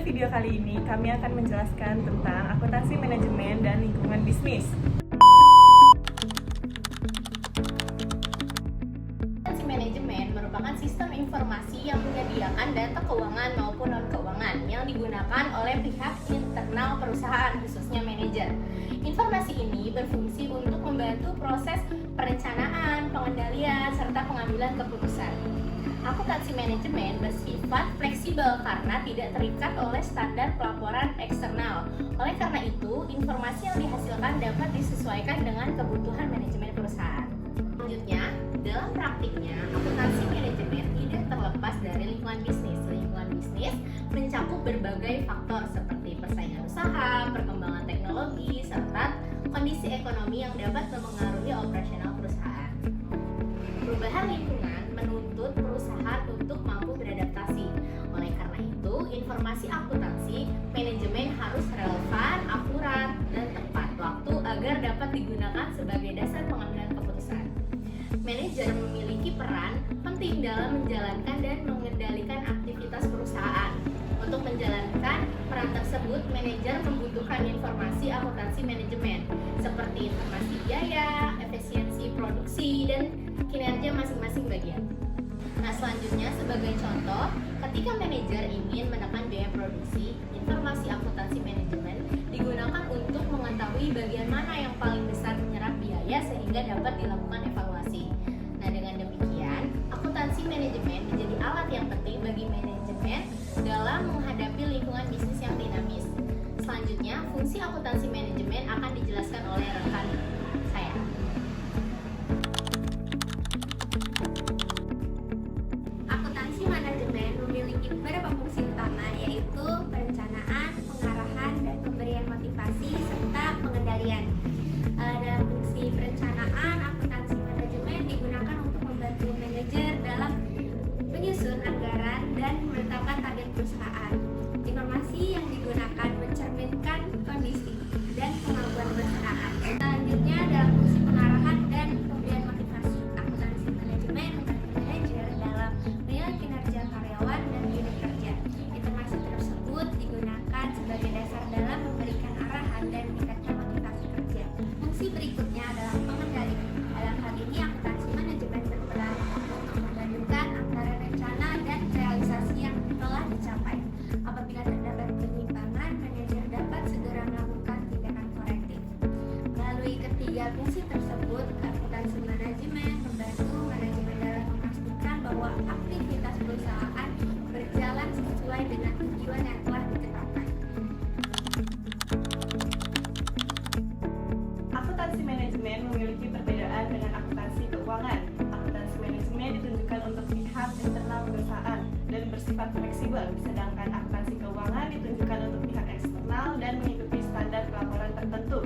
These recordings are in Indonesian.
video kali ini, kami akan menjelaskan tentang akuntansi manajemen dan lingkungan bisnis. Akuntansi manajemen merupakan sistem informasi yang menyediakan data keuangan maupun non-keuangan yang digunakan oleh pihak internal perusahaan, khususnya manajer. Informasi ini berfungsi untuk membantu proses perencanaan, pengendalian, serta pengambilan keputusan. Akuntansi manajemen bersifat fleksibel karena tidak terikat oleh standar pelaporan eksternal. Oleh karena itu, informasi yang dihasilkan dapat disesuaikan dengan kebutuhan manajemen perusahaan. Selanjutnya, dalam praktiknya, akuntansi manajemen tidak terlepas dari lingkungan bisnis. Lingkungan bisnis mencakup berbagai faktor seperti persaingan usaha, perkembangan teknologi, serta kondisi ekonomi yang dapat mempengaruhi operasional perusahaan. Perubahan lingkungan menuntut perusahaan untuk mampu beradaptasi. Oleh karena itu, informasi akuntansi manajemen harus relevan, akurat, dan tepat waktu agar dapat digunakan sebagai dasar pengambilan keputusan. Manajer memiliki peran penting dalam menjalankan dan mengendalikan aktivitas perusahaan. Untuk menjalankan peran tersebut, manajer membutuhkan informasi akuntansi manajemen seperti informasi biaya, efisiensi produksi, dan kinerja masing-masing bagian. Nah, selanjutnya sebagai contoh, ketika manajer ingin menekan biaya produksi, informasi akuntansi manajemen digunakan untuk mengetahui bagian mana yang paling besar menyerap biaya sehingga dapat dilakukan evaluasi. Nah, dengan demikian, akuntansi manajemen menjadi alat yang penting bagi manajemen dalam menghadapi lingkungan bisnis yang dinamis. Selanjutnya, fungsi akuntansi manajemen akan dijelaskan oleh rekan saya. Akuntansi manajemen memiliki beberapa fungsi utama, yaitu perencanaan, pengarahan, dan pemberian motivasi, serta pengendalian. Dalam fungsi perencanaan, akuntansi manajemen digunakan untuk membantu manajer dalam menyusun anggaran dan menetapkan target perusahaan. Informasi yang digunakan mencerminkan kondisi dan kemampuan perusahaan. Selanjutnya, dalam fungsi pengarahan dan pemberian motivasi, akuntansi manajemen membantu manajer dalam menilai kinerja karyawan dan unit kerja. Informasi tersebut digunakan sebagai dasar dalam memberikan arahan dan meningkatkan motivasi kerja. Fungsi berikutnya adalah pengendali. Dalam hal ini, akuntansi manajemen berperan untuk membandingkan antara rencana dan realisasi yang telah dicapai. Apabila terdapat penyimpangan, manajer dapat segera melakukan tindakan korektif. Melalui ketiga fungsi tersebut, akuntansi manajemen membantu manajemen dalam memastikan bahwa aktivitas perusahaan berjalan sesuai dengan tujuan yang telah ditetapkan. Akuntansi manajemen memiliki perbedaan dengan akuntansi keuangan. Akuntansi manajemen ditunjukkan untuk pihak internal perusahaan dan bersifat fleksibel, sedangkan akuntansi keuangan ditunjukkan untuk pihak eksternal dan mengikuti standar pelaporan tertentu.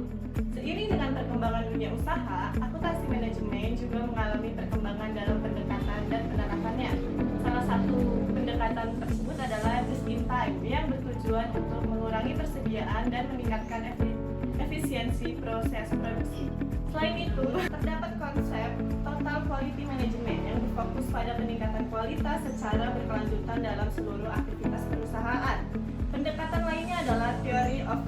Seiring dengan perkembangan dunia usaha, akuntansi manajemen juga mengalami perkembangan dalam pendekatan dan penerapannya. Salah satu pendekatan tersebut adalah just in time yang bertujuan untuk mengurangi persediaan dan meningkatkan efisiensi proses produksi. Selain itu, terdapat konsep total quality management yang berfokus pada peningkatan kualitas secara berkelanjutan dalam seluruh aktivitas perusahaan. Pendekatan lainnya adalah theory of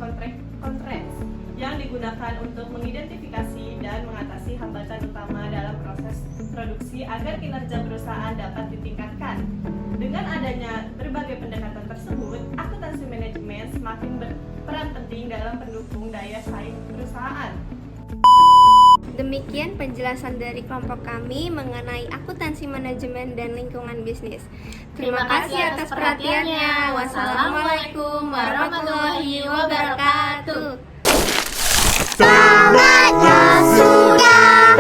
constraints yang digunakan untuk mengidentifikasi dan mengatasi hambatan utama dalam proses produksi agar kinerja perusahaan dapat ditingkatkan. Dengan adanya berbagai pendekatan tersebut, akuntansi manajemen semakin berperan penting dalam pendukung daya saing perusahaan. Demikian penjelasan dari kelompok kami mengenai akuntansi manajemen dan lingkungan bisnis. Terima kasih atas perhatiannya. Wassalamualaikum warahmatullahi wabarakatuh. Salatnya sudah